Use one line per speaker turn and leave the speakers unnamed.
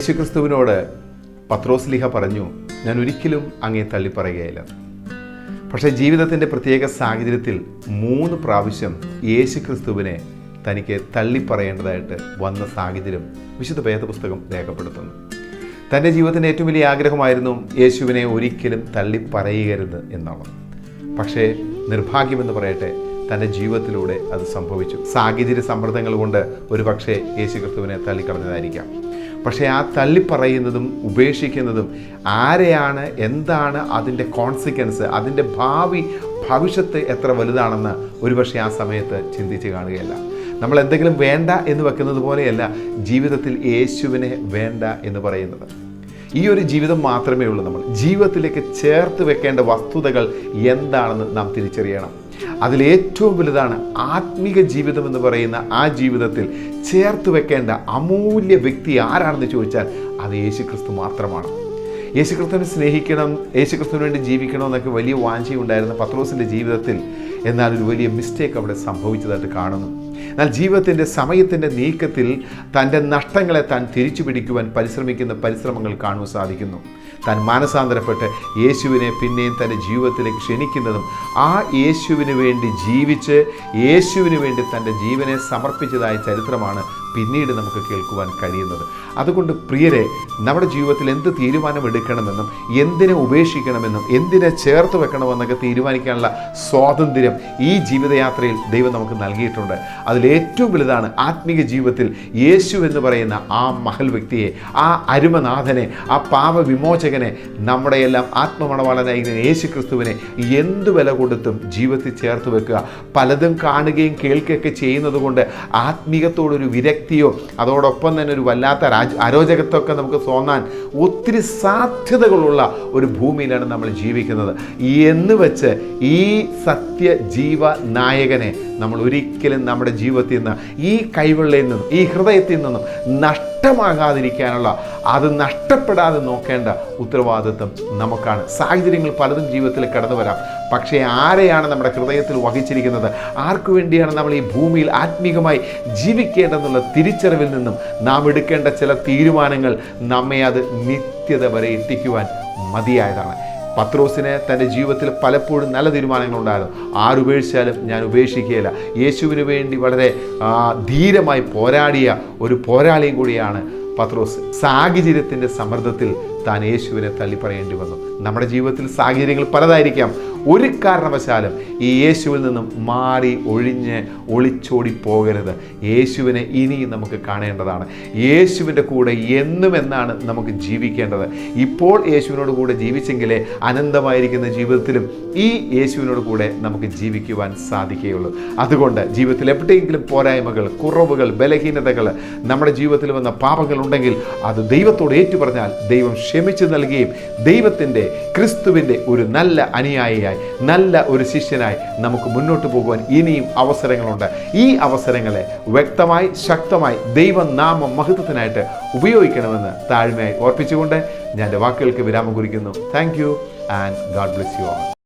യേശുക്രിസ്തുവിനോട് പത്രോസ്ലീഹ പറഞ്ഞു, ഞാൻ ഒരിക്കലും അങ്ങേ തള്ളിപ്പറയുകയില്ല. പക്ഷേ ജീവിതത്തിൻ്റെ പ്രത്യേക സാഹചര്യത്തിൽ 3 പ്രാവശ്യം യേശുക്രിസ്തുവിനെ തനിക്ക് തള്ളിപ്പറയേണ്ടതായിട്ട് വന്ന സാഹചര്യം വിശുദ്ധ വേദപുസ്തകം രേഖപ്പെടുത്തുന്നു. തൻ്റെ ജീവിതത്തിൻ്റെ ഏറ്റവും വലിയ ആഗ്രഹമായിരുന്നു യേശുവിനെ ഒരിക്കലും തള്ളിപ്പറയരുത് എന്നുള്ളത്. പക്ഷേ നിർഭാഗ്യമെന്ന് പറയട്ടെ, തൻ്റെ ജീവിതത്തിലൂടെ അത് സംഭവിച്ചു. സാഹചര്യ സമ്മർദ്ദങ്ങൾ കൊണ്ട് ഒരു പക്ഷേ യേശുക്രിസ്തുവിനെ തള്ളിക്കളഞ്ഞതായിരിക്കാം. പക്ഷേ ആ തള്ളിപ്പറയുന്നതും ഉപേക്ഷിക്കുന്നതും ആരെയാണ്, എന്താണ് അതിൻ്റെ കോൺസിക്വൻസ്, അതിൻ്റെ ഭവിഷ്യത്ത് എത്ര വലുതാണെന്ന് ഒരുപക്ഷെ ആ സമയത്ത് ചിന്തിച്ച് കാണുകയല്ല. നമ്മൾ എന്തെങ്കിലും വേണ്ട എന്ന് വെക്കുന്നത് പോലെയല്ല ജീവിതത്തിൽ യേശുവിനെ വേണ്ട എന്ന് പറയുന്നത്. ഈ ഒരു ജീവിതം മാത്രമേ ഉള്ളൂ. നമ്മൾ ജീവിതത്തിലേക്ക് ചേർത്ത് വെക്കേണ്ട വസ്തുതകൾ എന്താണെന്ന് നാം തിരിച്ചറിയണം. അതിലേറ്റവും വലുതാണ് ആത്മീക ജീവിതം എന്ന് പറയുന്ന ആ ജീവിതത്തിൽ ചേർത്ത് വെക്കേണ്ട അമൂല്യ വ്യക്തി ആരാണെന്ന് ചോദിച്ചാൽ അത് യേശുക്രിസ്തു മാത്രമാണ്. യേശുക്രിസ്തുവിനെ സ്നേഹിക്കണം, യേശുക്രിസ്തുവിന് വേണ്ടി ജീവിക്കണം എന്നൊക്കെ വലിയ വാഞ്ചയുണ്ടായിരുന്ന പത്രോസിൻ്റെ ജീവിതത്തിൽ എന്നാൽ ഒരു വലിയ മിസ്റ്റേക്ക് അവിടെ സംഭവിച്ചതായിട്ട് കാണുന്നു. എന്നാൽ ജീവിതത്തിൻ്റെ സമയത്തിൻ്റെ നീക്കത്തിൽ തൻ്റെ നഷ്ടങ്ങളെ താൻ തിരിച്ചു പിടിക്കുവാൻ പരിശ്രമിക്കുന്ന പരിശ്രമങ്ങൾ കാണുവാൻ സാധിക്കുന്നു. താൻ മാനസാന്തരപ്പെട്ട് യേശുവിനെ പിന്നെയും തൻ്റെ ജീവിതത്തിലേക്ക് ക്ഷണിക്കുന്നതും ആ യേശുവിന് വേണ്ടി ജീവിച്ച് യേശുവിന് വേണ്ടി തൻ്റെ ജീവനെ സമർപ്പിച്ചതായ ചരിത്രമാണ് പിന്നീട് നമുക്ക് കേൾക്കുവാൻ കഴിയുന്നത്. അതുകൊണ്ട് പ്രിയരെ, നമ്മുടെ ജീവിതത്തിൽ എന്ത് തീരുമാനമെടുക്കണമെന്നും എന്തിനെ ഉപേക്ഷിക്കണമെന്നും എന്തിനെ ചേർത്ത് വെക്കണമെന്നൊക്കെ തീരുമാനിക്കാനുള്ള സ്വാതന്ത്ര്യം ഈ ജീവിതയാത്രയിൽ ദൈവം നമുക്ക് നൽകിയിട്ടുണ്ട്. അതിലേറ്റവും വലുതാണ് ആത്മീക ജീവിതത്തിൽ യേശു എന്ന് പറയുന്ന ആ മഹൽ വ്യക്തിയെ, ആ അരുമനാഥനെ, ആ പാപവിമോചകനെ, നമ്മുടെ എല്ലാം ആത്മമണവാളനായിരിക്കുന്ന യേശു ക്രിസ്തുവിനെ എന്തു വില കൊടുത്തും ജീവിതത്തിൽ ചേർത്ത് വെക്കുക. പലതും കാണുകയും കേൾക്കുകയൊക്കെ ചെയ്യുന്നത് കൊണ്ട് ആത്മീകത്തോടൊരു വിരക്തിയോ അതോടൊപ്പം തന്നെ ഒരു വല്ലാത്ത അരോചകത്വമൊക്കെ നമുക്ക് തോന്നാൻ ഒത്തിരി സാധ്യതകളുള്ള ഒരു ഭൂമിയിലാണ് നമ്മൾ ജീവിക്കുന്നത്. എന്ന് വെച്ച് ഈ സത്യജീവ നായകനെ നമ്മൾ ഒരിക്കലും നമ്മുടെ ജീവിതത്തിൽ നിന്ന്, ഈ കൈവെള്ളയിൽ നിന്നും, ഈ ഹൃദയത്തിൽ നിന്നും നഷ്ടമാകാതിരിക്കാനുള്ള, അത് നഷ്ടപ്പെടാതെ നോക്കേണ്ട ഉത്തരവാദിത്വം നമുക്കാണ്. സാഹചര്യങ്ങൾ പലതും ജീവിതത്തിൽ കടന്നു വരാം. പക്ഷേ ആരെയാണ് നമ്മുടെ ഹൃദയത്തിൽ വഹിച്ചിരിക്കുന്നത്, ആർക്കു വേണ്ടിയാണ് നമ്മൾ ഈ ഭൂമിയിൽ ആത്മീകമായി ജീവിക്കേണ്ടതെന്നുള്ള തിരിച്ചറിവിൽ നിന്നും നാം എടുക്കേണ്ട ചില തീരുമാനങ്ങൾ നമ്മെ അത് നിത്യത വരെ എത്തിക്കുവാൻ മതിയായതാണ്. പത്രോസിന് തൻ്റെ ജീവിതത്തിൽ പലപ്പോഴും നല്ല തീരുമാനങ്ങളുണ്ടായിരുന്നു. ആരുപേക്ഷിച്ചാലും ഞാൻ ഉപേക്ഷിക്കുകയില്ല. യേശുവിന് വേണ്ടി വളരെ ധീരമായി പോരാടിയ ഒരു പോരാളിയും കൂടിയാണ് പത്രോസ്. സാഹചര്യത്തിൻ്റെ സമ്മർദ്ദത്തിൽ താൻ യേശുവിനെ തള്ളിപ്പറയേണ്ടി വന്നു. നമ്മുടെ ജീവിതത്തിൽ സാഹചര്യങ്ങൾ പലതായിരിക്കാം. ഒരു കാരണവശാലും ഈ യേശുവിൽ നിന്നും മാറി ഒളിച്ചോടി പോകരുത്. യേശുവിനെ ഇനിയും നമുക്ക് കാണേണ്ടതാണ്. യേശുവിൻ്റെ കൂടെ എന്നും എന്നാണ് നമുക്ക് ജീവിക്കേണ്ടത്. ഇപ്പോൾ യേശുവിനോട് കൂടെ ജീവിച്ചെങ്കിലേ അനന്തമായിരിക്കുന്ന ജീവിതത്തിലും ഈ യേശുവിനോട് കൂടെ നമുക്ക് ജീവിക്കുവാൻ സാധിക്കുകയുള്ളൂ. അതുകൊണ്ട് ജീവിതത്തിൽ എവിടെയെങ്കിലും പോരായ്മകൾ, കുറവുകൾ, ബലഹീനതകൾ, നമ്മുടെ ജീവിതത്തിൽ വന്ന പാപങ്ങളുണ്ടെങ്കിൽ അത് ദൈവത്തോട് ഏറ്റുപറഞ്ഞാൽ ദൈവം ക്ഷമിച്ചു നൽകുകയും ദൈവത്തിൻ്റെ, ക്രിസ്തുവിൻ്റെ ഒരു നല്ല അനുയായിയായി, നല്ല ഒരു ശിഷ്യനായി നമുക്ക് മുന്നോട്ട് പോകുവാൻ ഇനിയും അവസരങ്ങളുണ്ട്. ഈ അവസരങ്ങളെ വ്യക്തമായി, ശക്തമായി ദൈവനാമ മഹത്വത്തിനായിട്ട് ഉപയോഗിക്കണമെന്ന് താഴ്മയായി ഓർപ്പിച്ചുകൊണ്ട് ഞാൻ എൻ്റെ വാക്കുകൾക്ക് വിരാമം കുറിക്കുന്നു. Thank you and God bless you all.